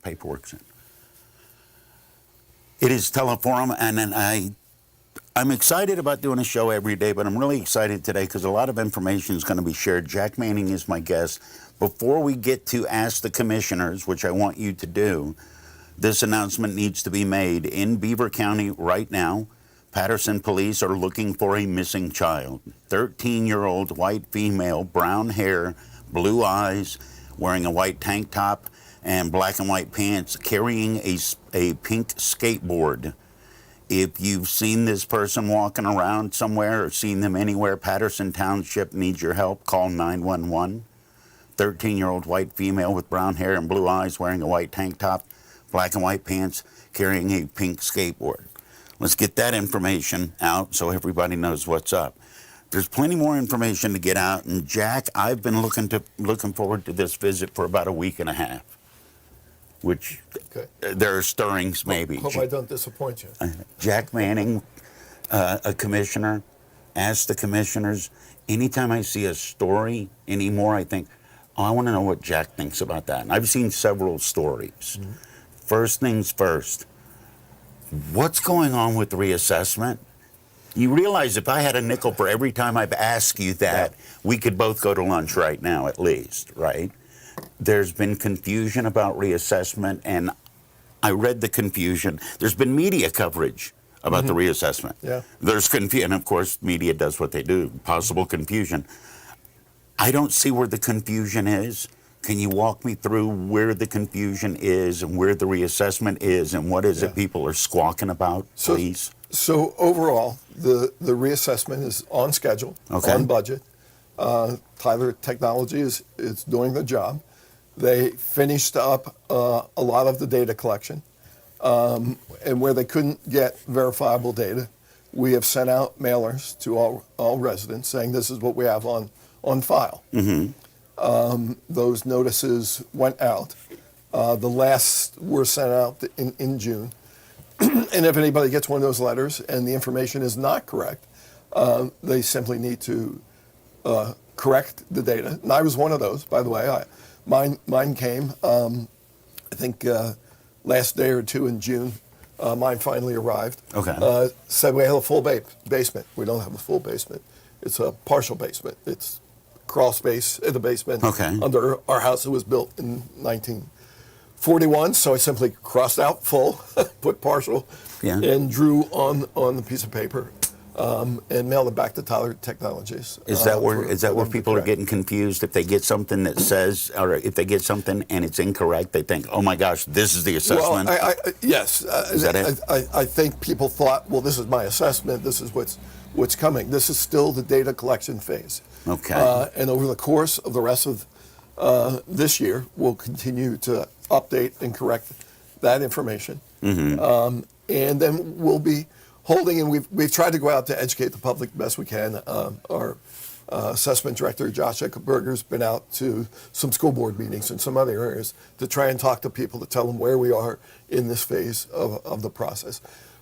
paperwork's in. It is Teleforum, and then I'm excited about doing a show every day, but I'm really excited today because a lot of information is going to be shared. Jack Manning is my guest. Before we get to Ask the Commissioners, which I want you to do, this announcement needs to be made. In Beaver County right now, Patterson police are looking for a missing child. 13-year-old white female, brown hair, blue eyes, wearing a white tank top and black and white pants, carrying a pink skateboard. If you've seen this person walking around somewhere or seen them anywhere, Patterson Township needs your help. Call 911. 13-year-old white female with brown hair and blue eyes, wearing a white tank top, black and white pants, carrying a pink skateboard. Let's get that information out so everybody knows what's up. There's plenty more information to get out, and Jack, I've been looking forward to this visit for about a week and a half, which there are stirrings maybe. Hope I don't disappoint you. Jack Manning, a commissioner, Ask the Commissioners. Anytime I see a story anymore, I think, oh, I want to know what Jack thinks about that. And I've seen several stories. Mm-hmm. First things first, what's going on with reassessment? You realize if I had a nickel for every time I've asked you that, we could both go to lunch right now at least, right? There's been confusion about reassessment, and I read the confusion. There's been media coverage about the reassessment. Yeah. There's confusion, and of course, media does what they do, possible confusion. I don't see where the confusion is. Can you walk me through where the confusion is and where the reassessment is and what is it people are squawking about, please? So overall, the reassessment is on schedule, on budget. Tyler Technology is doing the job. They finished up a lot of the data collection. And where they couldn't get verifiable data, we have sent out mailers to all residents saying this is what we have on file. Mm-hmm. Those notices went out. The last were sent out in June. And if anybody gets one of those letters and the information is not correct, they simply need to correct the data. And I was one of those, by the way. Mine came, I think, last day or two in June. Mine finally arrived. Okay. Said we have a full basement. We don't have a full basement. It's a partial basement. It's crawl space in the basement under our house that was built in 1941. So I simply crossed out full, put partial, and drew on the piece of paper and mailed it back to Tyler Technologies. Is that where people are getting confused? If they get something that says, or if they get something and it's incorrect, they think, oh my gosh, this is the assessment? Well, yes. Is that it? I think people thought, well, this is my assessment. This is what's coming. This is still the data collection phase. Okay. And over the course of the rest of this year, we'll continue to update and correct that information. Mm-hmm. And then we'll be holding, and we've tried to go out to educate the public the best we can. Our assessment director, Josh Eckelberger, has been out to some school board meetings in some other areas to try and talk to people to tell them where we are in this phase of the process.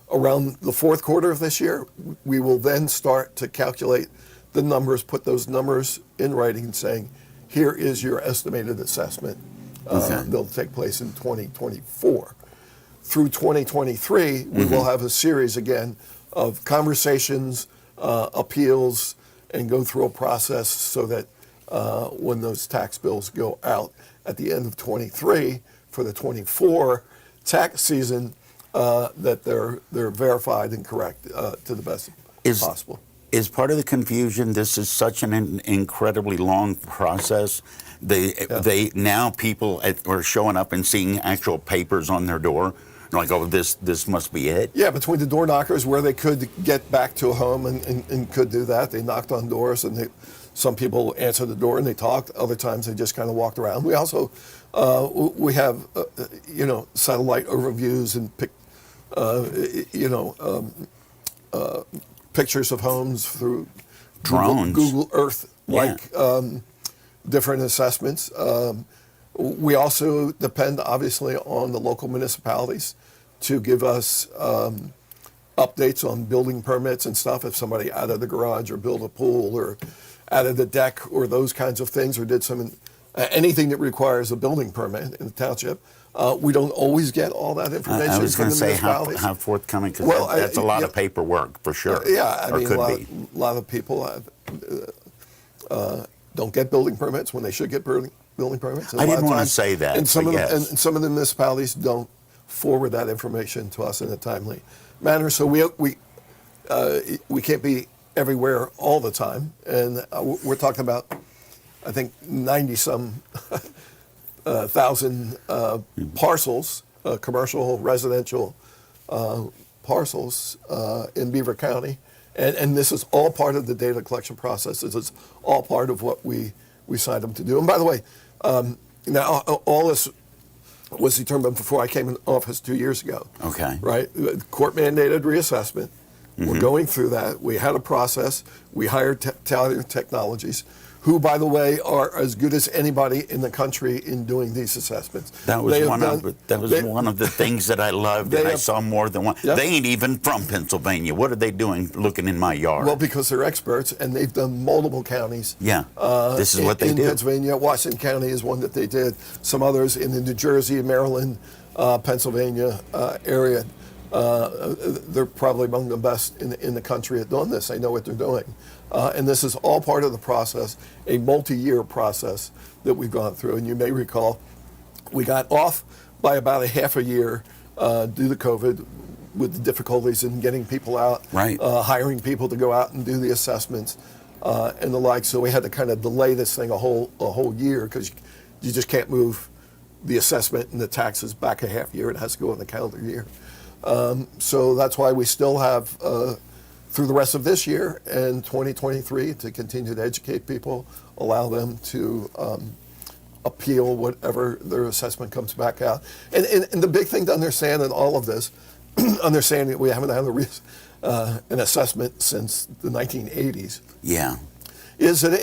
Around the fourth quarter of this year, we will then start to calculate the numbers, put those numbers in writing and saying, here is your estimated assessment. They'll take place in 2024. Through 2023, we will have a series again of conversations, appeals, and go through a process so that when those tax bills go out at the end of 23 for the 24 tax season, that they're verified and correct to the best possible. Is part of the confusion, this is such an incredibly long process. They now people are showing up and seeing actual papers on their door. They're like, oh, this must be it? Yeah, between the door knockers where they could get back to a home and could do that. They knocked on doors, and some people answered the door and they talked. Other times they just kind of walked around. We also we have satellite overviews and pictures of homes through drones, Google Earth, different assessments. We also depend, obviously, on the local municipalities to give us updates on building permits and stuff. If somebody added a garage or built a pool or added a deck or those kinds of things, or did some anything that requires a building permit in the township. We don't always get all that information. I was going from to the say how municipalities. forthcoming, because Well, that's a lot yeah. of paperwork for sure. Yeah, I or mean, could a be. lot of people don't get building permits when they should get building permits. And I a lot didn't of want to times- say that, And some but of yes. and some of the municipalities don't forward that information to us in a timely manner. So we can't be everywhere all the time, and we're talking about, I think, 90-some thousand parcels, commercial, residential parcels in Beaver County. And this is all part of the data collection process. This is all part of what we signed them to do. And by the way, now all this was determined before I came in office 2 years ago. Okay. Right? Court mandated reassessment. We're going through that. We had a process. We hired Taylor Technologies, who, by the way, are as good as anybody in the country in doing these assessments. That was one of the things that I loved, and I saw more than one. Yeah. They ain't even from Pennsylvania. What are they doing looking in my yard? Well, because they're experts, and they've done multiple counties. Yeah, this is what they in do. Pennsylvania. Washington County is one that they did. Some others in the New Jersey, Maryland, Pennsylvania area. They're probably among the best in the country at doing this. They know what they're doing. And this is all part of the process, a multi-year process that we've gone through. And you may recall, we got off by about a half a year due to COVID with the difficulties in getting people out, right. Hiring people to go out and do the assessments and the like. So we had to kind of delay this thing a whole year because you just can't move the assessment and the taxes back a half year. It has to go in the calendar year. So that's why we still have through the rest of this year and 2023 to continue to educate people, allow them to appeal whatever their assessment comes back out. And the big thing to understand in all of this, understanding that we haven't had an assessment since the 1980s, Yeah. is that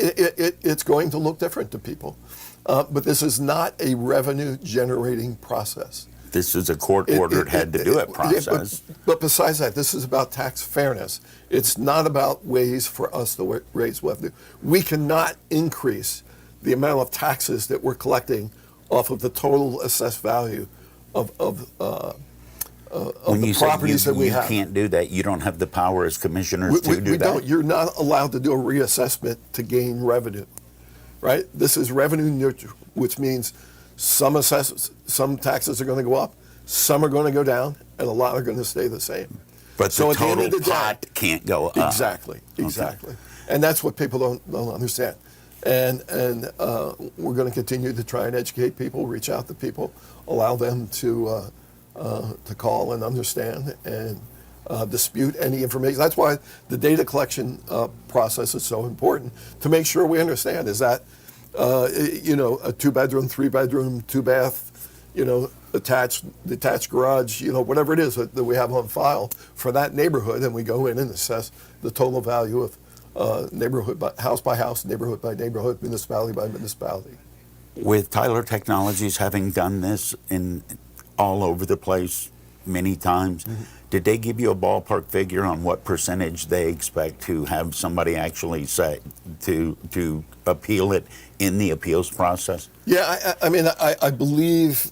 it's going to look different to people. But this is not a revenue generating process. This is a court-ordered had-to-do-it process. But besides that, this is about tax fairness. It's not about ways for us to raise revenue. We cannot increase the amount of taxes that we're collecting off of the total assessed value of When the you say properties that we have. You can't do that. You don't have the power as commissioners to do We that. don't. You're not allowed to do a reassessment to gain revenue, right? This is revenue neutral, which means some taxes are going to go up, some are going to go down, and a lot are going to stay the same. But So the at the end total of the day- pot can't go up. Exactly. And that's what people don't understand. And we're going to continue to try and educate people, reach out to people, allow them to call and understand and dispute any information. That's why the data collection process is so important, to make sure we understand is that a 2-bedroom, 3-bedroom, 2-bath, detached garage, whatever it is that we have on file for that neighborhood, and we go in and assess the total value of neighborhood house by house, neighborhood by neighborhood, municipality by municipality. With Tyler Technologies having done this in all over the place many times, did they give you a ballpark figure on what percentage they expect to have somebody actually say to appeal it in the appeals process? Yeah, I believe,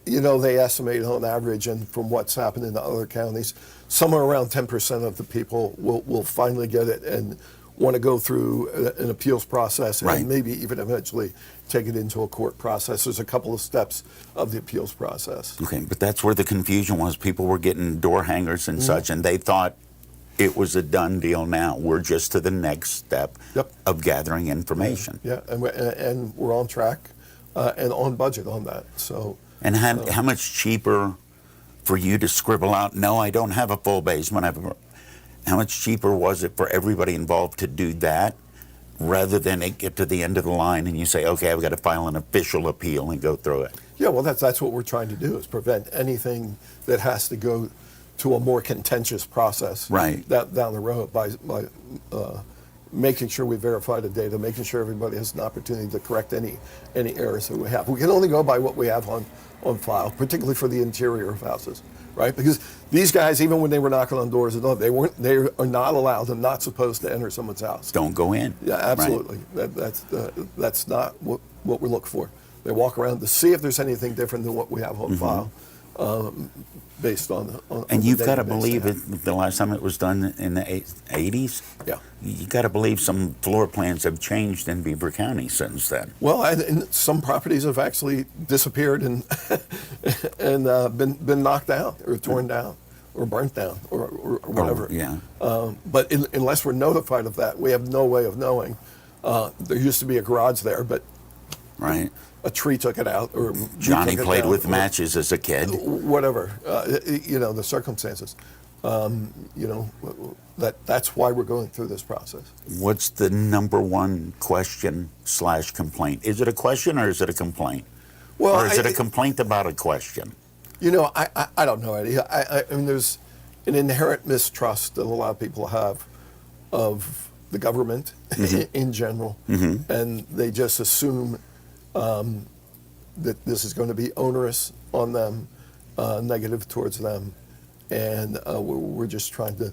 they estimate on average, and from what's happened in the other counties, somewhere around 10% of the people will finally get it and want to go through an appeals process, right. And maybe even eventually take it into a court process. There's a couple of steps of the appeals process. Okay, but that's where the confusion was. People were getting door hangers and such, and they thought it was a done deal now. We're just to the next step of gathering information. Yeah, and we're on track and on budget on that. So. And how much cheaper for you to scribble out, no, I don't have a full basement. How much cheaper was it for everybody involved to do that rather than it get to the end of the line and you say, okay, I've got to file an official appeal and go through it? Yeah, well, that's what we're trying to do, is prevent anything that has to go to a more contentious process right. down the road by making sure we verify the data, making sure everybody has an opportunity to correct any errors that we have. We can only go by what we have on file, particularly for the interior of houses, right? Because these guys, even when they were knocking on doors, they are not allowed and not supposed to enter someone's house. Don't go in. Yeah, absolutely. Right. That's not what we look for. They walk around to see if there's anything different than what we have on file, based on And the you've got to database believe they it. have. The last time it was done in the 80s. Yeah. You got to believe some floor plans have changed in Beaver County since then. Well, and some properties have actually disappeared and and been knocked down or torn down or burnt down or whatever. Yeah. But unless we're notified of that, we have no way of knowing. There used to be a garage there, but Right. a tree took it out, or we Johnny took it played down, with or matches as a kid. whatever. The circumstances. That's why we're going through this process. What's the number one question / complaint? Is it a question or is it a complaint? Well, or is it a complaint about a question? I don't know, Eddie. I mean, there's an inherent mistrust that a lot of people have of the government in general, and they just assume that this is going to be onerous on them, negative towards them, and we're just trying to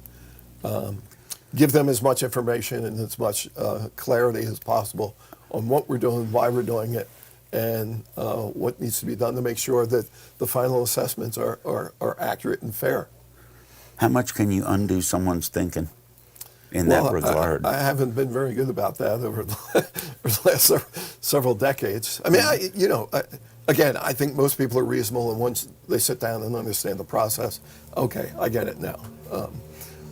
give them as much information and as much clarity as possible on what we're doing, why we're doing it, and what needs to be done to make sure that the final assessments are accurate and fair. How much can you undo someone's thinking in that regard? I haven't been very good about that over the last several decades. I mean, again, I think most people are reasonable, and once they sit down and understand the process, okay, I get it now.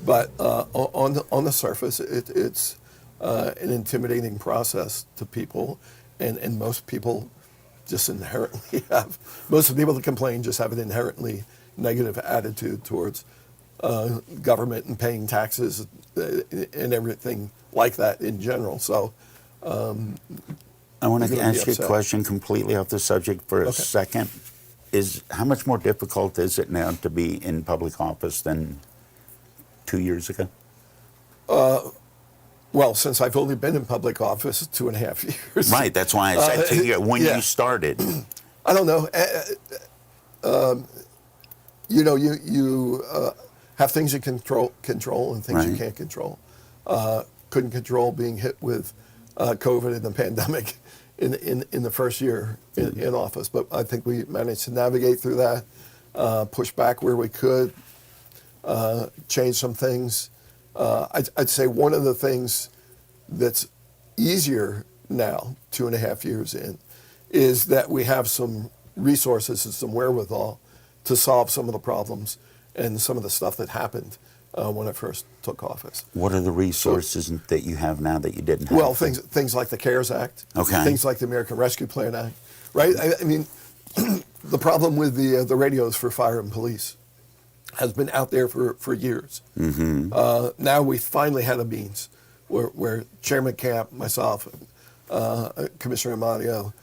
But on the surface, it's an intimidating process to people, and most people just inherently have, most of the people that complain just have an inherently negative attitude towards government and paying taxes and everything like that in general. So I want to ask you a question completely off the subject for a second. How much more difficult is it now to be in public office than 2 years ago? Well, since I've only been in public office 2.5 years. Right, that's why I said 2 years. When you started. I don't know. You have things you control and things you can't control. Couldn't control being hit with COVID and the pandemic in the first year in office, but I think we managed to navigate through that, push back where we could, change some things. I'd say one of the things that's easier now, 2.5 years in, is that we have some resources and some wherewithal to solve some of the problems and some of the stuff that happened when I first took office. What are the resources that you have now that you didn't have? Well, things like the CARES Act, things like the American Rescue Plan Act, right? I mean, the problem with the radios for fire and police has been out there for years. Now we finally had a means where Chairman Camp, myself, Commissioner Amadio,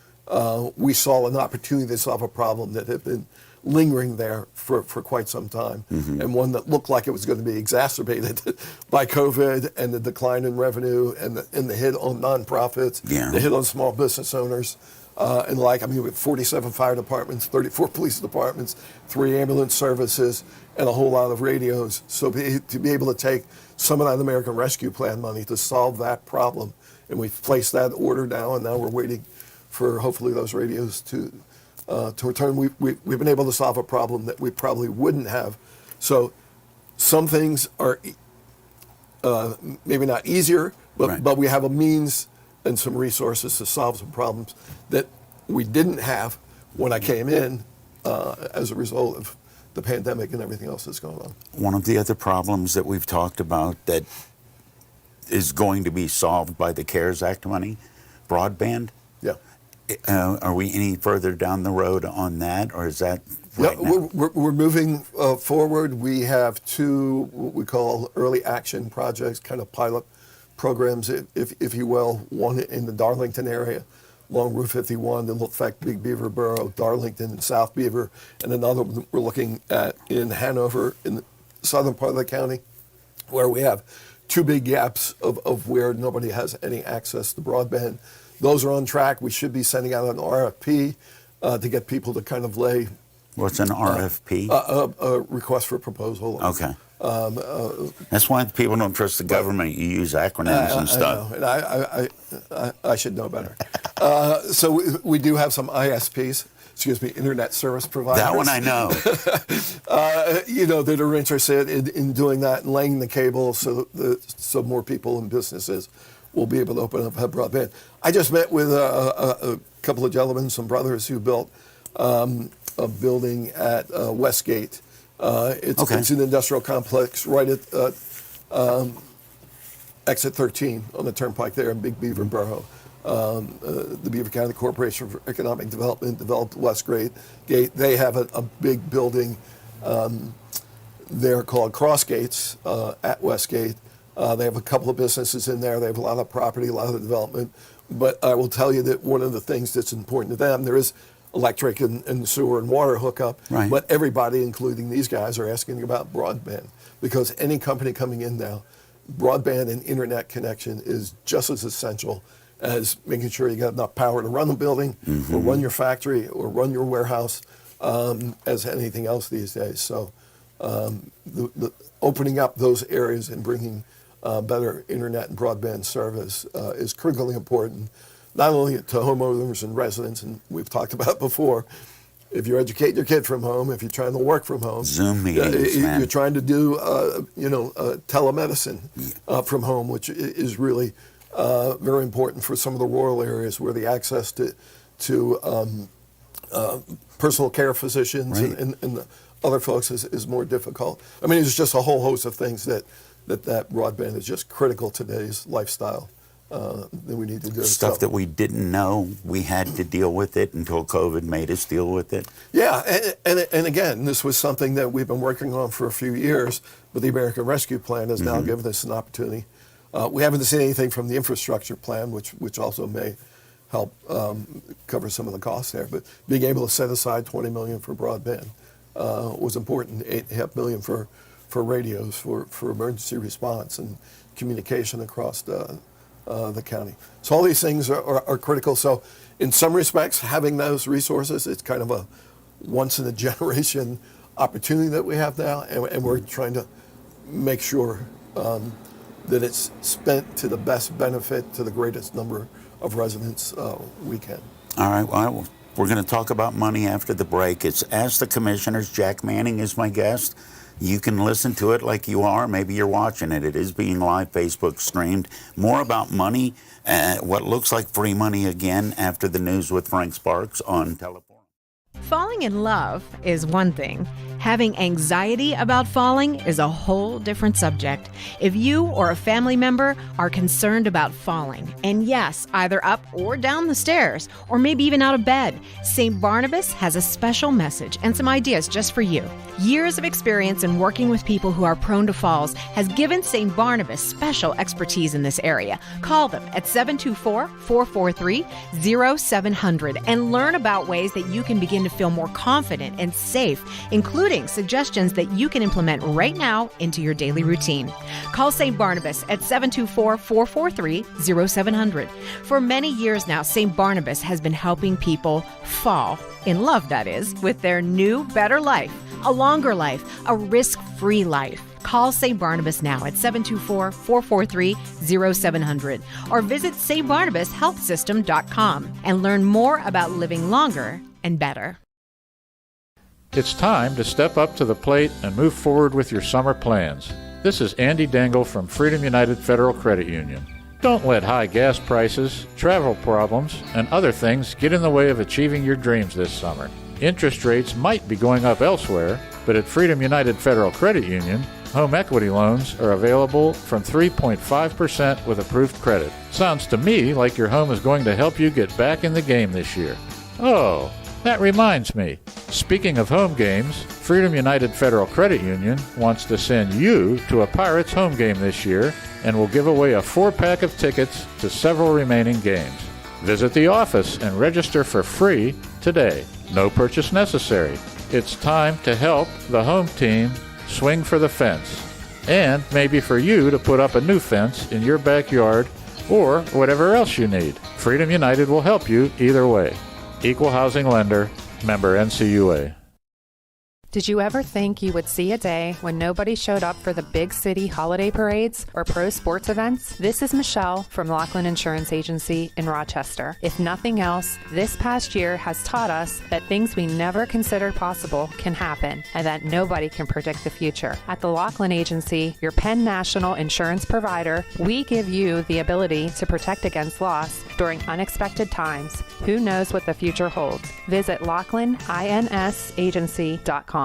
we saw an opportunity to solve a problem that had been lingering there for quite some time, and one that looked like it was going to be exacerbated by COVID and the decline in revenue and the hit on nonprofits, the hit on small business owners. And we have 47 fire departments, 34 police departments, 3 ambulance services, and a whole lot of radios. So to be able to take some of that American Rescue Plan money to solve that problem, and we've placed that order now, and now we're waiting for hopefully those radios to return. We've been able to solve a problem that we probably wouldn't have. So some things are maybe not easier, but we have a means and some resources to solve some problems that we didn't have when I came in as a result of the pandemic and everything else that's going on. One of the other problems that we've talked about that is going to be solved by the CARES Act money, broadband. Yeah. Are we any further down the road on that, or is that right now? We're moving forward. We have 2 what we call early action projects, kind of pilot programs, if you will. One in the Darlington area, along Route 51, that will affect Big Beaver Borough, Darlington, and South Beaver, and another one we're looking at in Hanover, in the southern part of the county, where we have 2 big gaps of where nobody has any access to broadband. Those are on track. We should be sending out an RFP to get people to kind of lay. What's an RFP? A request for proposal. Okay. That's why people don't trust the government. You use acronyms and stuff. I know, and I should know better. So we do have some ISPs, excuse me, internet service providers. That one I know. That are interested in doing that and laying the cable so more people and businesses will be able to open up have broadband. I just met with a couple of gentlemen, some brothers who built a building at Westgate. It's an industrial complex right at exit 13 on the turnpike there in Big Beaver Borough. The Beaver County Corporation for Economic Development developed Westgate. They have a big building there called Cross Gates at Westgate. They have a couple of businesses in there. They have a lot of property, a lot of development. But I will tell you that one of the things that's important to them, there is electric and sewer and water hookup, right. But everybody, including these guys, are asking about broadband because any company coming in now, broadband and internet connection is just as essential as making sure you got enough power to run the building or run your factory or run your warehouse as anything else these days. So the opening up those areas and bringing better internet and broadband service is critically important, not only to homeowners and residents, and we've talked about before, if you're educating your kid from home, if you're trying to work from home, Zoom meetings, man. You're trying to do, telemedicine from home, which is really very important for some of the rural areas where the access to personal care physicians right. and the other folks is more difficult. I mean, there's just a whole host of things that broadband is just critical to today's lifestyle that we need to do. Stuff that we didn't know, we had to deal with it until COVID made us deal with it. Yeah, and again, this was something that we've been working on for a few years, but the American Rescue Plan has now given us an opportunity. We haven't seen anything from the infrastructure plan, which also may help cover some of the costs there, but being able to set aside $20 million for broadband was important, $8.5 million for radios, for emergency response and communication across the county. So all these things are critical. So in some respects, having those resources, it's kind of a once-in-a-generation opportunity that we have now, and we're trying to make sure that it's spent to the best benefit to the greatest number of residents we can. All right, well, we're going to talk about money after the break. It's Ask the Commissioners. Jack Manning is my guest. You can listen to it like you are. Maybe you're watching it. It is being live Facebook streamed. More about money, what looks like free money again after the news with Frank Sparks on Teleforum. Falling in love is one thing. Having anxiety about falling is a whole different subject. If you or a family member are concerned about falling, and yes, either up or down the stairs, or maybe even out of bed, St. Barnabas has a special message and some ideas just for you. Years of experience in working with people who are prone to falls has given St. Barnabas special expertise in this area. Call them at 724-443-0700 and learn about ways that you can begin to feel more confident and safe, including suggestions that you can implement right now into your daily routine. Call St. Barnabas at 724-443-0700. For many years now, St. Barnabas has been helping people fall in love, that is, with their new, better life, a longer life, a risk-free life. Call St. Barnabas now at 724-443-0700 or visit stbarnabashealthsystem.com and learn more about living longer and better. It's time to step up to the plate and move forward with your summer plans. This is Andy Dangle from Freedom United Federal Credit Union. Don't let high gas prices, travel problems, and other things get in the way of achieving your dreams this summer. Interest rates might be going up elsewhere, but at Freedom United Federal Credit Union, home equity loans are available from 3.5% with approved credit. Sounds to me like your home is going to help you get back in the game this year. Oh, that reminds me. Speaking of home games, Freedom United Federal Credit Union wants to send you to a Pirates home game this year and will give away a 4-pack of tickets to several remaining games. Visit the office and register for free today. No purchase necessary. It's time to help the home team swing for the fence. And maybe for you to put up a new fence in your backyard or whatever else you need. Freedom United will help you either way. Equal housing lender, member NCUA. Did you ever think you would see a day when nobody showed up for the big city holiday parades or pro sports events? This is Michelle from Laughlin Insurance Agency in Rochester. If nothing else, this past year has taught us that things we never considered possible can happen and that nobody can predict the future. At the Laughlin Agency, your Penn National insurance provider, we give you the ability to protect against loss during unexpected times. Who knows what the future holds? Visit LaughlinInsAgency.com.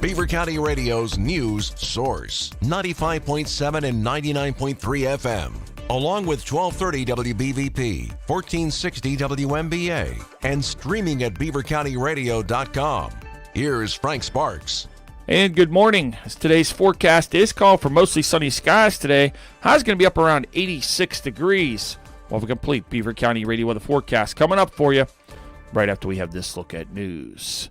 Beaver County Radio's news source, 95.7 and 99.3 FM, along with 1230 WBVP, 1460 WMBA, and streaming at beavercountyradio.com. Here's Frank Sparks. And good morning. Today's forecast is called for mostly sunny skies today. High's going to be up around 86 degrees. We'll have a complete Beaver County Radio weather forecast coming up for you right after we have this look at news.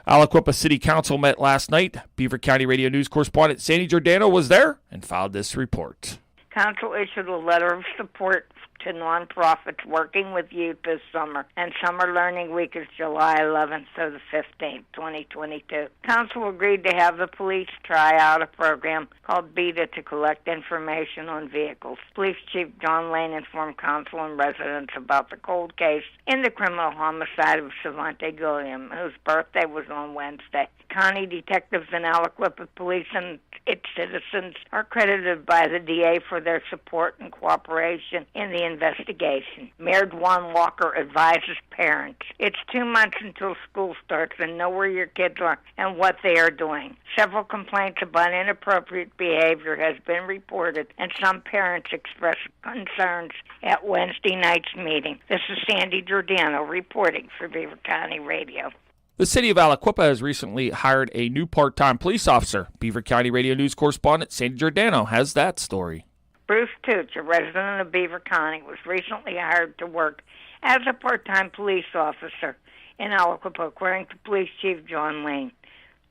Aliquippa City Council met last night. Beaver County Radio News correspondent Sandy Giordano was there and filed this report. Council issued a letter of support to nonprofits working with youth this summer, and Summer Learning Week is July 11th to the 15th, 2022. Council agreed to have the police try out a program called BETA to collect information on vehicles. Police Chief John Lane informed Council and residents about the cold case in the criminal homicide of Savante Gilliam, whose birthday was on Wednesday. County detectives and Aliquippa Police and its citizens are credited by the DA for their support and cooperation in the investigation. Mayor Dwan Walker advises parents, it's 2 months until school starts and know where your kids are and what they are doing. Several complaints about inappropriate behavior has been reported, and some parents expressed concerns at Wednesday night's meeting. This is Sandy Giordano reporting for Beaver County Radio. The city of Aliquippa has recently hired a new part-time police officer. Beaver County Radio News correspondent Sandy Giordano has that story. Bruce Tooch, a resident of Beaver County, was recently hired to work as a part-time police officer in Aliquippa, according to Police Chief John Lane.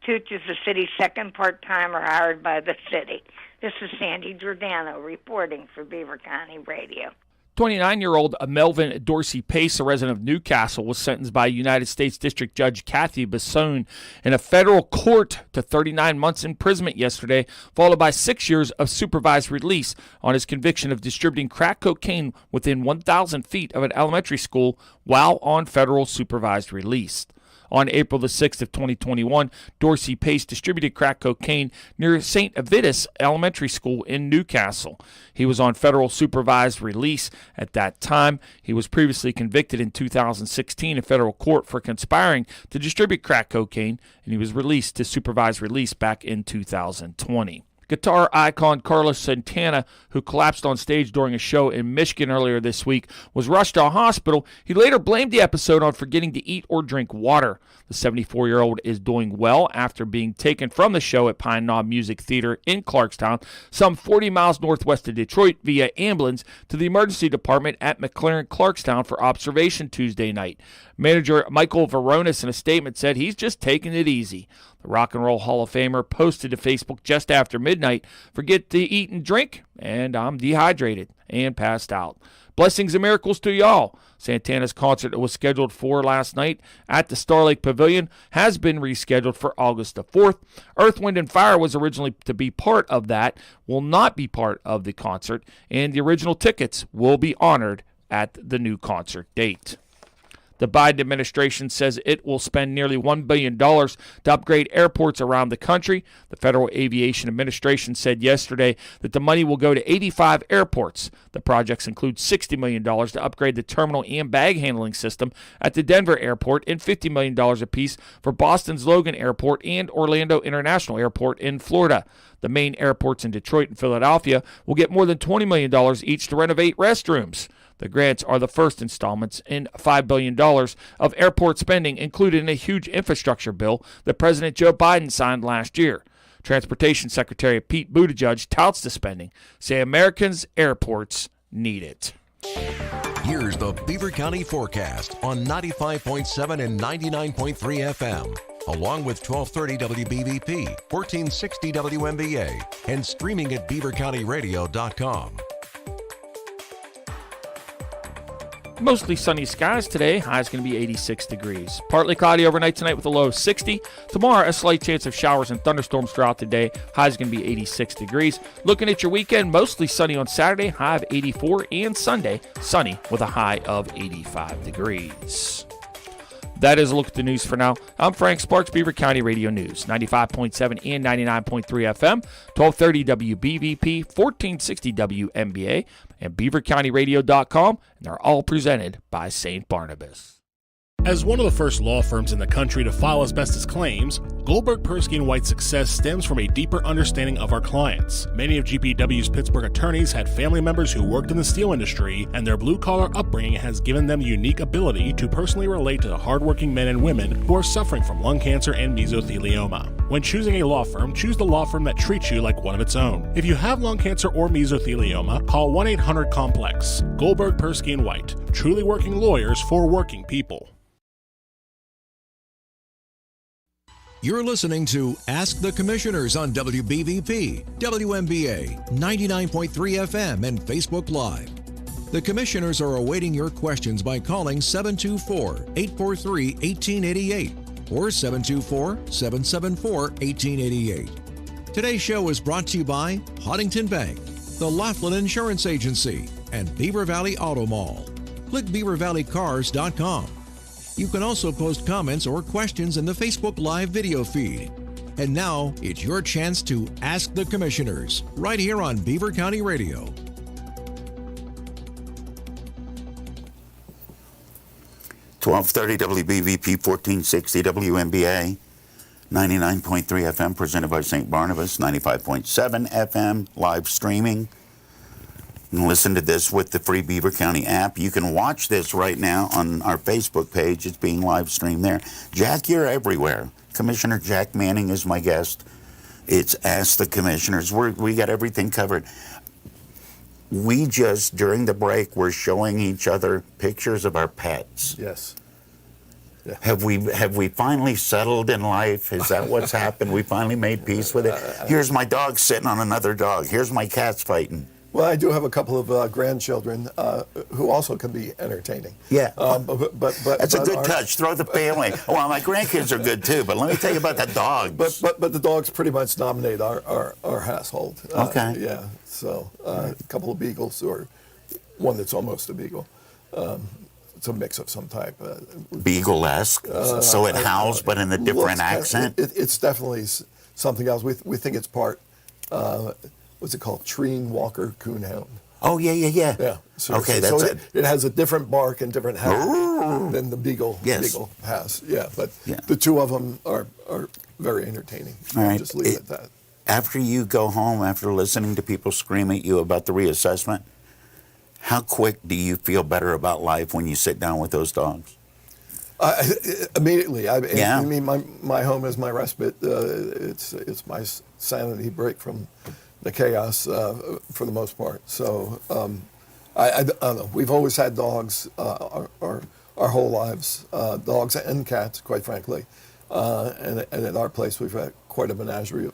Tooch is the city's second part-timer hired by the city. This is Sandy Giordano reporting for Beaver County Radio. 29-year-old Melvin Dorsey Pace, a resident of Newcastle, was sentenced by United States District Judge Kathy Basone in a federal court to 39 months imprisonment yesterday, followed by 6 years of supervised release on his conviction of distributing crack cocaine within 1,000 feet of an elementary school while on federal supervised release. On April the 6th of 2021, Dorsey Pace distributed crack cocaine near St. Avitus Elementary School in Newcastle. He was on federal supervised release at that time. He was previously convicted in 2016 in federal court for conspiring to distribute crack cocaine, and he was released to supervised release back in 2020. Guitar icon Carlos Santana, who collapsed on stage during a show in Michigan earlier this week, was rushed to a hospital. He later blamed the episode on forgetting to eat or drink water. The 74-year-old is doing well after being taken from the show at Pine Knob Music Theater in Clarkstown, some 40 miles northwest of Detroit, via ambulance to the emergency department at McLaren Clarkstown for observation Tuesday night. Manager Michael Veronis in a statement said he's just taking it easy. The Rock and Roll Hall of Famer posted to Facebook just after midnight, "Forget to eat and drink, and I'm dehydrated and passed out. Blessings and miracles to y'all." Santana's concert that was scheduled for last night at the Star Lake Pavilion has been rescheduled for August the 4th. Earth, Wind, and Fire was originally to be part of that, will not be part of the concert, and the original tickets will be honored at the new concert date. The Biden administration says it will spend nearly $1 billion to upgrade airports around the country. The Federal Aviation Administration said yesterday that the money will go to 85 airports. The projects include $60 million to upgrade the terminal and bag handling system at the Denver airport and $50 million apiece for Boston's Logan Airport and Orlando International Airport in Florida. The main airports in Detroit and Philadelphia will get more than $20 million each to renovate restrooms. The grants are the first installments in $5 billion of airport spending included in a huge infrastructure bill that President Joe Biden signed last year. Transportation Secretary Pete Buttigieg touts the spending, saying Americans' airports need it. Here's the Beaver County forecast on 95.7 and 99.3 FM, along with 1230 WBVP, 1460 WMBA, and streaming at beavercountyradio.com. Mostly sunny skies today. High is going to be 86 degrees. Partly cloudy overnight tonight with a low of 60. Tomorrow, a slight chance of showers and thunderstorms throughout the day. High is going to be 86 degrees. Looking at your weekend, mostly sunny on Saturday, high of 84, and Sunday, sunny with a high of 85 degrees. That is a look at the news for now. I'm Frank Sparks, Beaver County Radio News, 95.7 and 99.3 FM, 1230 WBVP, 1460 WMBA, and beavercountyradio.com, and they're all presented by St. Barnabas. As one of the first law firms in the country to file asbestos claims, Goldberg, Persky & White's success stems from a deeper understanding of our clients. Many of GPW's Pittsburgh attorneys had family members who worked in the steel industry, and their blue-collar upbringing has given them the unique ability to personally relate to the hardworking men and women who are suffering from lung cancer and mesothelioma. When choosing a law firm, choose the law firm that treats you like one of its own. If you have lung cancer or mesothelioma, call 1-800-COMPLEX. Goldberg, Persky & White, truly working lawyers for working people. You're listening to Ask the Commissioners on WBVP, WMBA, 99.3 FM, and Facebook Live. The Commissioners are awaiting your questions by calling 724-843-1888 or 724-774-1888. Today's show is brought to you by Huntington Bank, the Laughlin Insurance Agency, and Beaver Valley Auto Mall. Click BeaverValleyCars.com. You can also post comments or questions in the Facebook Live video feed. And now, it's your chance to Ask the Commissioners, right here on Beaver County Radio. 1230 WBVP, 1460 WMBA, 99.3 FM, presented by St. Barnabas, 95.7 FM, live streaming. You can listen to this with the free Beaver County app. You can watch this right now on our Facebook page. It's being live streamed there. Jack, you're everywhere. Commissioner Jack Manning is my guest. It's Ask the Commissioners. We got everything covered. We just, during the break, were showing each other pictures of our pets. Yes. Yeah. Have we finally settled in life? Is that what's happened? We finally made peace with it? Here's my dog sitting on another dog. Here's my cats fighting. Well, I do have a couple of grandchildren who also can be entertaining. Yeah. But that's a good touch. Throw the family. Well, my grandkids are good too, but let me tell you about the dogs. But the dogs pretty much dominate our household. Okay. Yeah. So a couple of beagles, or one that's almost a beagle. It's a mix of some type. Beagle-esque. So it howls, but in a different accent. It's definitely something else. We think it's part. What's it called? Treen Walker Coonhound. Oh, yeah. Yeah. Okay, so it has a different bark and different howl than the beagle has. Yeah, but the two of them are very entertaining. All right. Just leave it at that. After you go home, after listening to people scream at you about the reassessment, how quick do you feel better about life when you sit down with those dogs? Immediately. I mean, my home is my respite. It's my sanity break from the chaos for the most part. So I don't know. We've always had dogs our whole lives, dogs and cats, quite frankly. And at our place, we've had quite a menagerie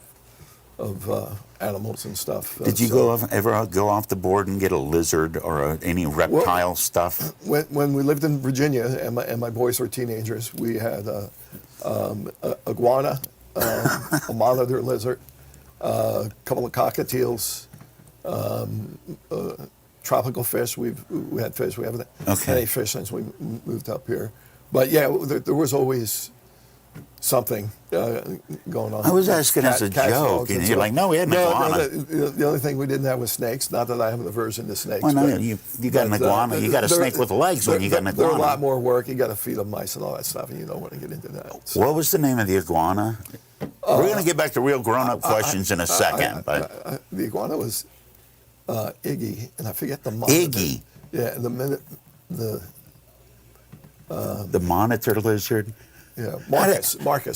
of animals and stuff. Did you ever go off the board and get a lizard or any reptile stuff? When we lived in Virginia and my boys were teenagers, we had a iguana, a monitor lizard, a couple of cockatiels, tropical fish. We had fish. We haven't had any fish since we moved up here. But yeah, there was always something going on. I was asking as a joke, and you're like, no, we had an iguana. The only thing we didn't have was snakes. Not that I have an aversion to snakes. Well, no, you got an iguana. You got a snake with legs when you got an iguana. They're a lot more work. You got to feed them mice and all that stuff, and you don't want to get into that. So. What was the name of the iguana? We're going to get back to real grown-up questions in a second. But the iguana was Iggy, and I forget the monitor. Iggy. Yeah, and the monitor lizard. Yeah, Marcus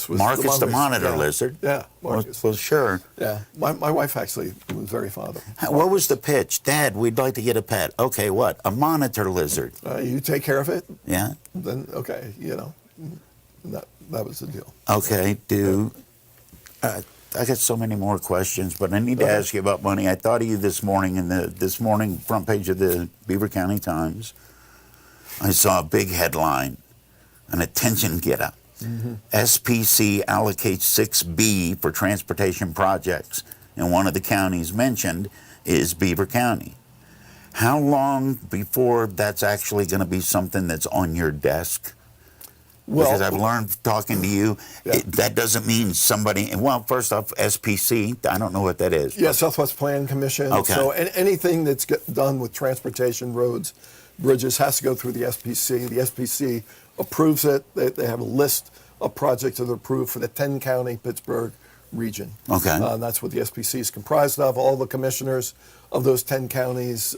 was Marcus, the monitor lizard. Yeah, Marcus. Well, sure. Yeah, my wife actually was very fond of him. What was the pitch? Dad, we'd like to get a pet. Okay, what? A monitor lizard. You take care of it. Yeah. Then okay, that was the deal. Okay, I got so many more questions, but I need to ask you about money. I thought of you this morning in this morning front page of the Beaver County Times. I saw a big headline, an attention getter. SPC allocates 6B for transportation projects, and one of the counties mentioned is Beaver County. How long before that's actually going to be something that's on your desk? Because I've learned talking to you, that doesn't mean somebody, well, first off, SPC, I don't know what that is. Yeah, Southwest Plan Commission. Okay. So anything that's done with transportation, roads, bridges has to go through the SPC. The SPC approves it. They have a list of projects that are approved for the 10-county Pittsburgh region. Okay. That's what the SPC is comprised of. All the commissioners of those 10 counties,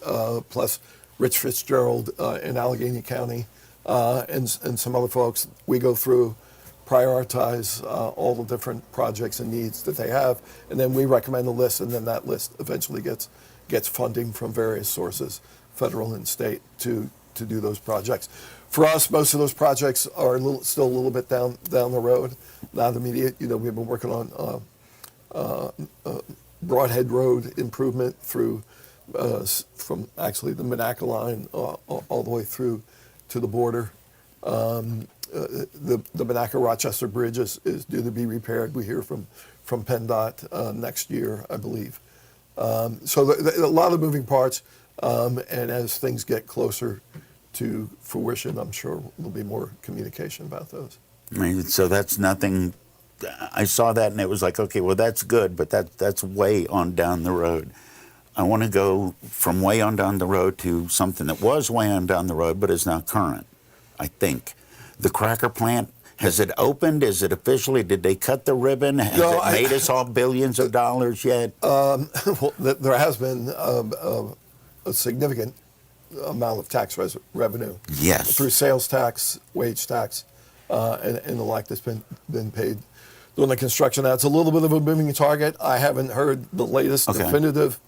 plus Rich Fitzgerald in Allegheny County, and some other folks, we go through, prioritize all the different projects and needs that they have, and then we recommend a list, and then that list eventually gets funding from various sources, federal and state, to do those projects. For us, most of those projects are still a little bit down the road, not immediate. We've been working on Broadhead Road improvement through from actually the Monaca line all the way through to the border. The Monaca-Rochester Bridge is due to be repaired. We hear from PennDOT next year, I believe. So a lot of moving parts, and as things get closer to fruition, I'm sure there'll be more communication about those. So that's nothing. I saw that and it was like, okay, well, that's good, but that's way on down the road. I want to go from way on down the road to something that was way on down the road, but is now current, I think. The cracker plant, has it opened? Is it officially? Did they cut the ribbon? Has it made us all billions of dollars yet? Well, there has been a significant amount of tax revenue. Yes. Through sales tax, wage tax, and the like that's been paid during the construction. Now, it's a little bit of a moving target. I haven't heard the latest definitive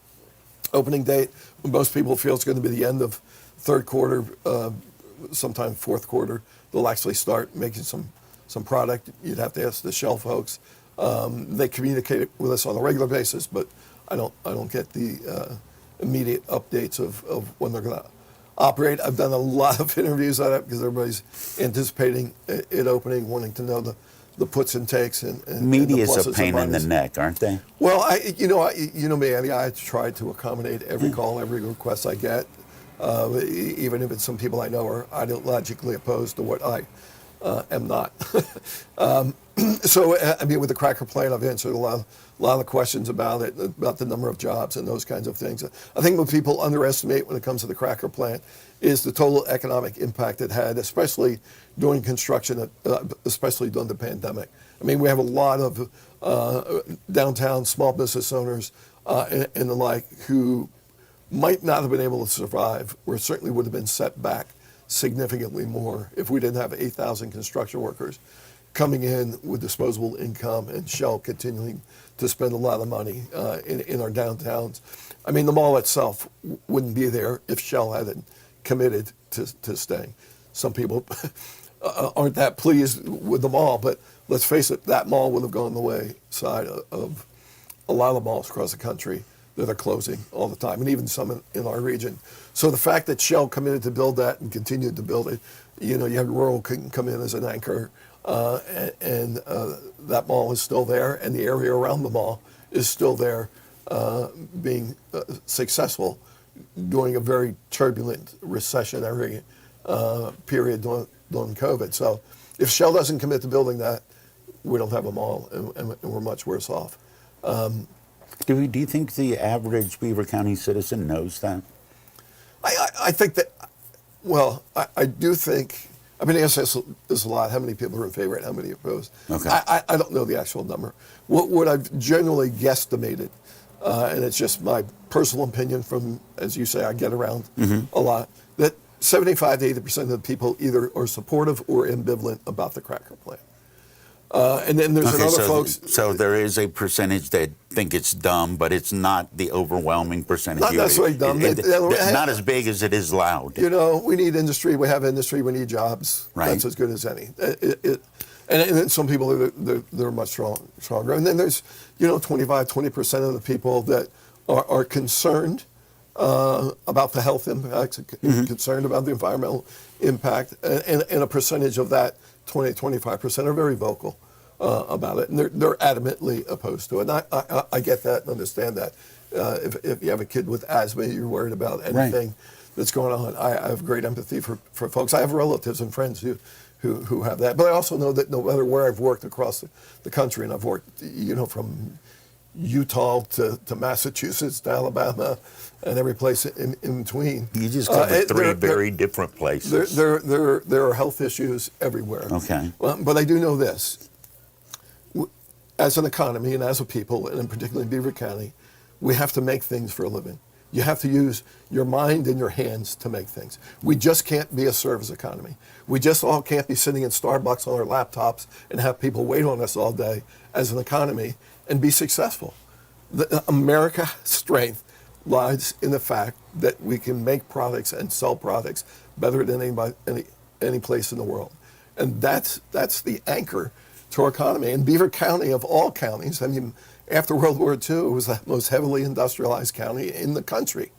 opening date. Most people feel it's going to be the end of third quarter, sometime fourth quarter. They'll actually start making some product. You'd have to ask the Shell folks. They communicate with us on a regular basis, but I don't get the immediate updates of when they're going to operate. I've done a lot of interviews on it because everybody's anticipating it opening, wanting to know the puts and takes and Media's and the a pain in the neck, aren't they? Well, you know me, Eddie. I try to accommodate every call, every request I get, even if it's some people I know are ideologically opposed to what I am not. So, I mean, with the cracker plant, I've answered a lot of questions about it, about the number of jobs and those kinds of things. I think what people underestimate when it comes to the cracker plant is the total economic impact it had, especially during construction, especially during the pandemic. I mean, we have a lot of downtown small business owners and the like who might not have been able to survive, or certainly would have been set back significantly more if we didn't have 8,000 construction workers coming in with disposable income and Shell continuing to spend a lot of money in our downtowns. I mean, the mall itself wouldn't be there if Shell hadn't committed to staying. Some people aren't that pleased with the mall, but let's face it, that mall would have gone the wayside of a lot of malls across the country that are closing all the time, and even some in our region. So the fact that Shell committed to build that and continued to build it, you had rural come in as an anchor, and that mall is still there, and the area around the mall is still there, being successful during a very turbulent recessionary period during COVID. So if Shell doesn't commit to building that, we don't have a mall, and we're much worse off. Do you think the average Beaver County citizen knows that? I think that, well, I do think, I've been asked this a lot, how many people are in favor and how many opposed. Okay. I don't know the actual number. What I've generally guesstimated, and it's just my personal opinion from, as you say, I get around a lot, that 75 to 80% of the people either are supportive or ambivalent about the cracker plant. And then there's another folks. So there is a percentage that think it's dumb, but it's not the overwhelming percentage. Not necessarily dumb. Not as big as it is loud. We need industry. We have industry. We need jobs. Right. That's as good as any. And then some people they're much stronger. And then there's 20% of the people that are concerned about the health impacts, concerned about the environmental impact, and a percentage of that, 20-25%, are very vocal about it, and they're adamantly opposed to it. And I get that and understand that. If you have a kid with asthma, you're worried about anything that's going on. I have great empathy for folks. I have relatives and friends who have that. But I also know that no matter where I've worked across the country, and I've worked, from Utah to Massachusetts to Alabama and every place in between. You just covered three very different places. There are health issues everywhere. Okay. But I do know this. As an economy and as a people, and in particular in Beaver County, we have to make things for a living. You have to use your mind and your hands to make things. We just can't be a service economy. We just all can't be sitting in Starbucks on our laptops and have people wait on us all day as an economy and be successful. America's strength lies in the fact that we can make products and sell products better than any place in the world. And that's the anchor to our economy. And Beaver County, of all counties, after World War II, it was the most heavily industrialized county in the country.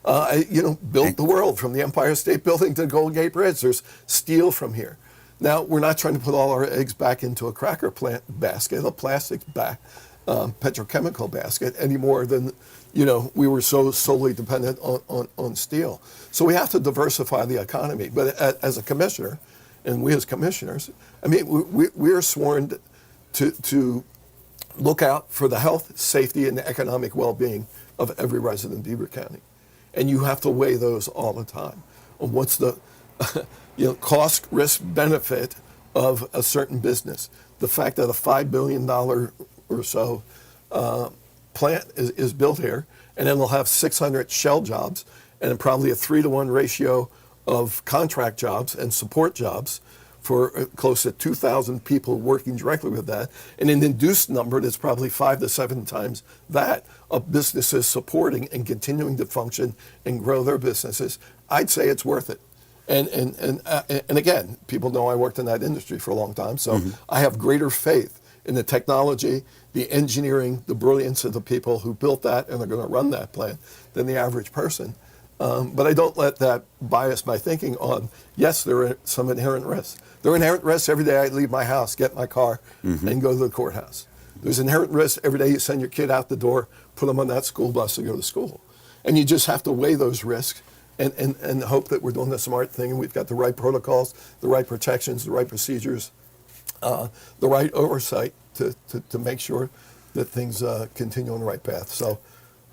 Built the world from the Empire State Building to the Golden Gate Bridge. There's steel from here. Now, we're not trying to put all our eggs back into a cracker plant basket, a plastic petrochemical basket, any more than, we were so solely dependent on steel. So we have to diversify the economy. But as a commissioner, and we as commissioners, we are sworn to look out for the health, safety, and the economic well-being of every resident in Beaver County. And you have to weigh those all the time. And what's the cost, risk, benefit of a certain business? The fact that a $5 billion or so plant is built here, and then they'll have 600 shell jobs, and probably a 3-to-1 ratio of contract jobs and support jobs for close to 2,000 people working directly with that, and an induced number that's probably 5 to 7 times that of businesses supporting and continuing to function and grow their businesses. I'd say it's worth it. And again, people know I worked in that industry for a long time, so I have greater faith in the technology, the engineering, the brilliance of the people who built that and are going to run that plant than the average person. But I don't let that bias my thinking on, yes, there are some inherent risks. There are inherent risks every day I leave my house, get in my car, and go to the courthouse. There's inherent risks every day you send your kid out the door, put them on that school bus to go to school. And you just have to weigh those risks and hope that we're doing the smart thing and we've got the right protocols, the right protections, the right procedures, the right oversight to make sure that things continue on the right path. So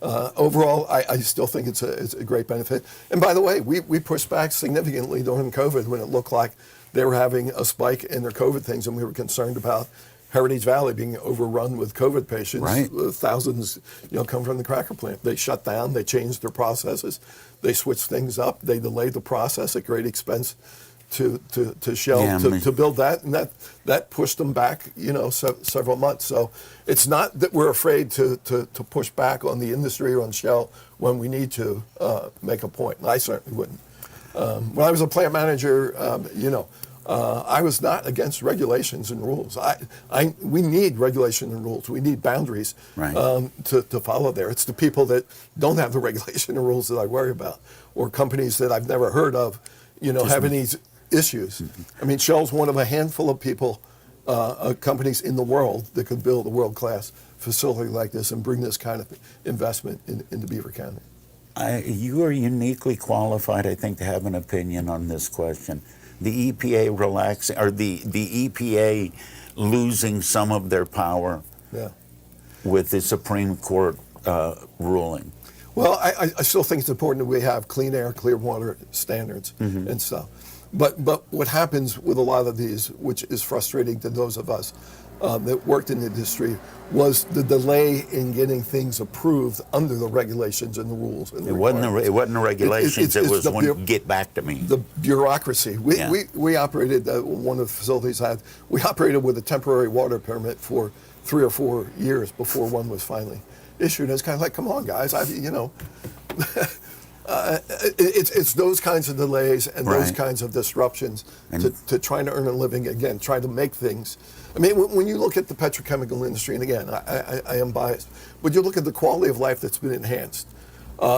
overall, I still think it's a great benefit. And by the way, we pushed back significantly during COVID when it looked like they were having a spike in their COVID things, and we were concerned about Heritage Valley being overrun with COVID patients. Right. Thousands, come from the cracker plant. They shut down. They changed their processes. They switched things up. They delayed the process at great expense to Shell to build that, and that pushed them back, several months. So it's not that we're afraid to push back on the industry or on Shell when we need to make a point. And I certainly wouldn't. When I was a plant manager, I was not against regulations and rules. We need regulation and rules. We need boundaries to follow there. It's the people that don't have the regulation and rules that I worry about, or companies that I've never heard of, having these issues. Shell's one of a handful of companies in the world that could build a world-class facility like this and bring this kind of investment into Beaver County. You are uniquely qualified, I think, to have an opinion on this question. The EPA relaxing, or the EPA losing some of their power with the Supreme Court ruling. Well, I still think it's important that we have clean air, clear water standards and stuff. But what happens with a lot of these, which is frustrating to those of us that worked in the industry, was the delay in getting things approved under the regulations and the rules. And it wasn't the regulations. It was get back to me. The bureaucracy. We operated, one of the facilities we operated with a temporary water permit for 3 or 4 years before one was finally issued. And it's kind of like, come on, guys, it's those kinds of delays and those kinds of disruptions to trying to earn a living, again, trying to make things. When you look at the petrochemical industry, and again, I am biased, but you look at the quality of life that's been enhanced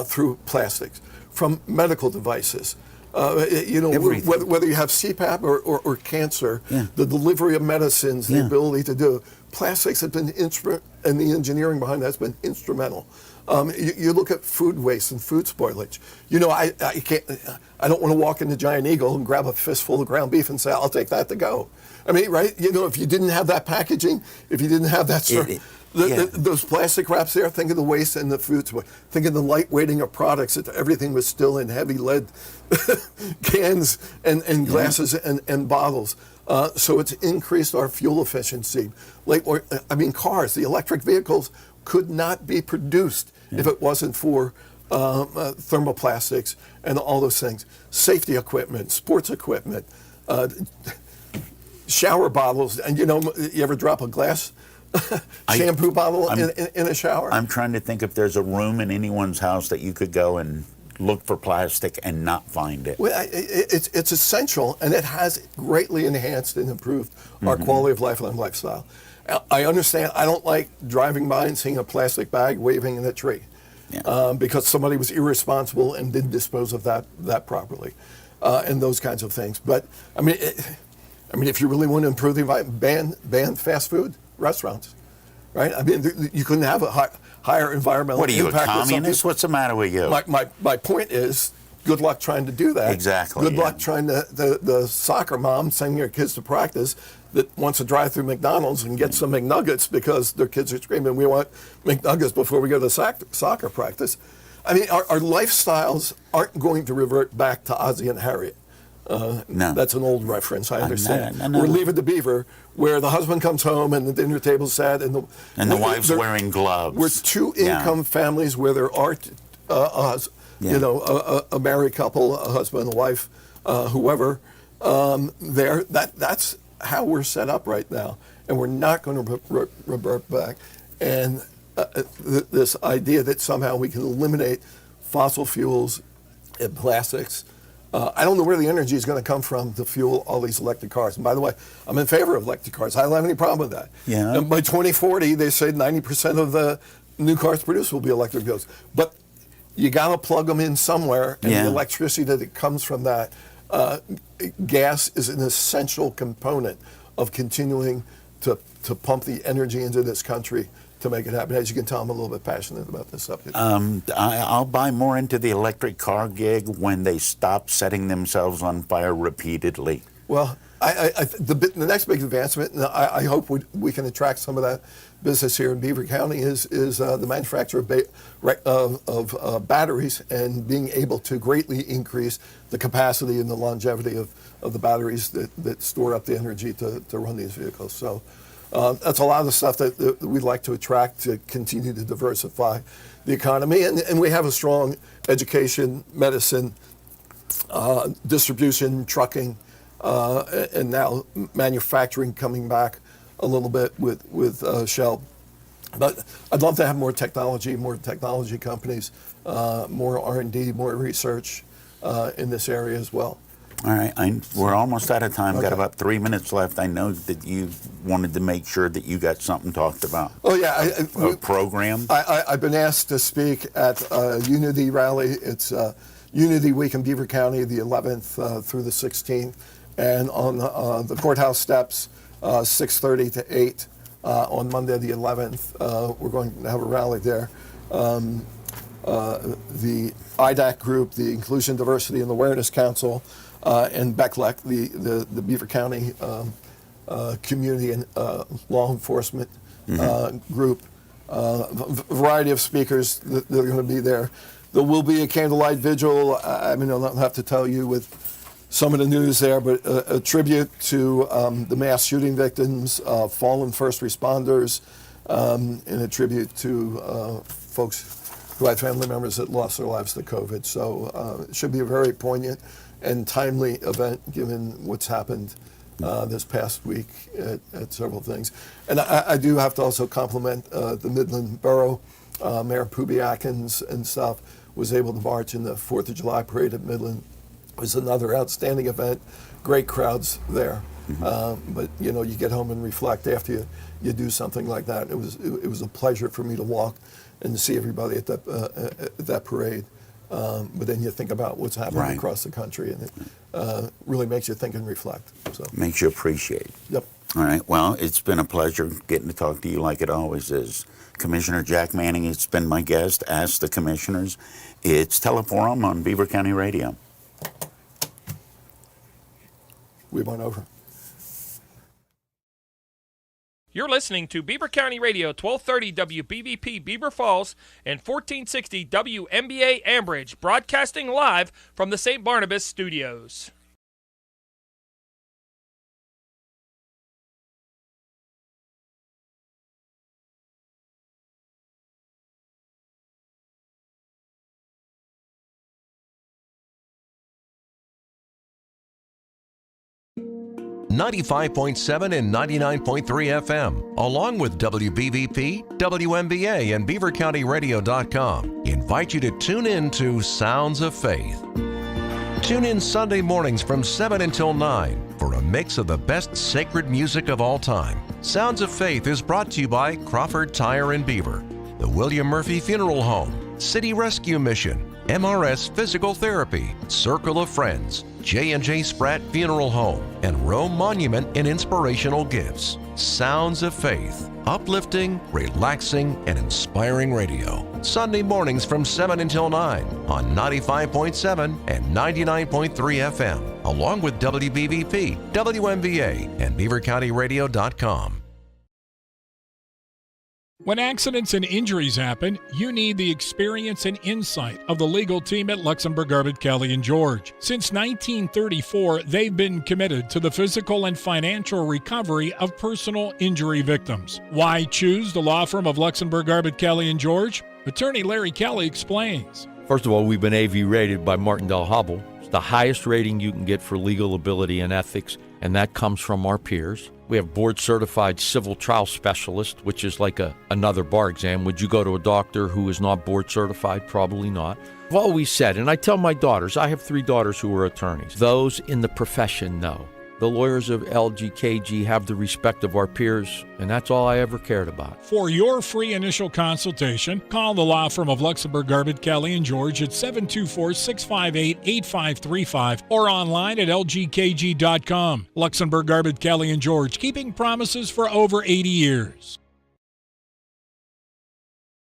through plastics, from medical devices. Everything. Whether you have CPAP or cancer, Yeah. the delivery of medicines, the Yeah. ability to do plastics have been and the engineering behind that's been instrumental. You look at food waste and food spoilage. I don't want to walk into Giant Eagle and grab a fistful of ground beef and say, I'll take that to go. I mean, right? If you didn't have that packaging, if you didn't have that those plastic wraps there, think of the waste and the food spoilage. Think of the lightweighting of products. If everything was still in heavy lead cans and glasses and bottles. So it's increased our fuel efficiency. Cars, the electric vehicles could not be produced if it wasn't for thermoplastics and all those things. Safety equipment, sports equipment, shower bottles. And you ever drop a glass shampoo bottle in a shower? I'm trying to think if there's a room in anyone's house that you could go and look for plastic and not find it. Well, it's essential, and it has greatly enhanced and improved our quality of life and lifestyle. I understand. I don't like driving by and seeing a plastic bag waving in a tree because somebody was irresponsible and didn't dispose of that properly, and those kinds of things. But I mean, if you really want to improve the environment, ban fast food restaurants, right? I mean, you couldn't have a higher environmental What are you, a impact. communist? What's the matter with you? My point is, good luck trying to do that. Exactly. Good luck trying to, the soccer mom sending her kids to practice that wants to drive through McDonald's and get some McNuggets because their kids are screaming, we want McNuggets before we go to soccer practice. I mean, our lifestyles aren't going to revert back to Ozzie and Harriet. No. That's an old reference, I understand. No. Or Leave It to Beaver, where the husband comes home and the dinner table's sad and the wife's wearing gloves. We're two-income families where there are, a married couple, a husband, a wife, whoever, there. That's how we're set up right now, and we're not going to revert back. And this idea that somehow we can eliminate fossil fuels and plastics. I don't know where the energy is going to come from to fuel all these electric cars. And by the way, I'm in favor of electric cars. I don't have any problem with that. Yeah. And by 2040, they say 90% of the new cars produced will be electric vehicles. But you got to plug them in somewhere, and the electricity that comes from that, gas is an essential component of continuing to pump the energy into this country to make it happen. As you can tell, I'm a little bit passionate about this subject. I'll buy more into the electric car gig when they stop setting themselves on fire repeatedly. Well, the next big advancement, and I hope we can attract some of that business here in Beaver County, is the manufacture of batteries and being able to greatly increase the capacity and the longevity of the batteries that store up the energy to run these vehicles. So that's a lot of the stuff that we'd like to attract to continue to diversify the economy. And we have a strong education, medicine, distribution, trucking, and now manufacturing coming back a little bit with Shell. But I'd love to have more technology companies, more R&D, more research in this area as well. All right, we're almost out of time. Okay. Got about 3 minutes left. I know that you wanted to make sure that you got something talked about. Oh, yeah. A program? I've been asked to speak at a Unity rally. It's Unity Week in Beaver County, the 11th through the 16th. And on the courthouse steps, 6:30 to 8 on Monday the 11th. We're going to have a rally there. The IDAC group, the Inclusion, Diversity, and Awareness Council, and BECLEC, the Beaver County Community and Law Enforcement group. A variety of speakers that are going to be there. There will be a candlelight vigil. I mean, I don't have to tell you with some of the news there, but a tribute to the mass shooting victims, fallen first responders, and a tribute to folks who had family members that lost their lives to COVID. So it should be a very poignant and timely event given what's happened this past week at several things. And I do have to also compliment the Midland Borough. Mayor Pooby Atkins and stuff was able to march in the 4th of July parade at Midland. It was another outstanding event, great crowds there. But you get home and reflect after you do something like that. It was a pleasure for me to walk and to see everybody at that parade. But then you think about what's happening Right. across the country, and it really makes you think and reflect. So, Makes you appreciate. yep. All right. Well, it's been a pleasure getting to talk to you like it always is. Commissioner Jack Manning has been my guest. Ask the Commissioners. It's Teleforum on Beaver County Radio. We went over. You're listening to Beaver County Radio, 1230 WBVP Beaver Falls and 1460 WMBA Ambridge, broadcasting live from the St. Barnabas studios. .7 and 99.3 FM, along with WBVP, WMBA, and BeaverCountyRadio.com, invite you to tune in to Sounds of Faith. Tune in Sunday mornings from 7 until 9 for a mix of the best sacred music of all time. Sounds of Faith is brought to you by Crawford Tire and Beaver, the William Murphy Funeral Home, City Rescue Mission, MRS Physical Therapy, Circle of Friends, J&J Spratt Funeral Home, and Rome Monument and Inspirational Gifts. Sounds of Faith, uplifting, relaxing, and inspiring radio. Sunday mornings from 7 until 9 on 95.7 and 99.3 FM, along with WBVP, WMBA, and BeaverCountyRadio.com. When accidents and injuries happen, you need the experience and insight of the legal team at Luxembourg, Garbett, Kelly & George. Since 1934, they've been committed to the physical and financial recovery of personal injury victims. Why choose the law firm of Luxembourg, Garbett, Kelly & George? Attorney Larry Kelly explains. First of all, we've been AV rated by Martindale-Hubbell. It's the highest rating you can get for legal ability and ethics, and that comes from our peers. We have board-certified civil trial specialist, which is like another bar exam. Would you go to a doctor who is not board-certified? Probably not. I've always said, and I tell my daughters, I have 3 daughters who are attorneys. Those in the profession know. The lawyers of LGKG have the respect of our peers, and that's all I ever cared about. For your free initial consultation, call the law firm of Luxembourg, Garbett, Kelly & George at 724-658-8535 or online at lgkg.com. Luxembourg, Garbett, Kelly & George, keeping promises for over 80 years.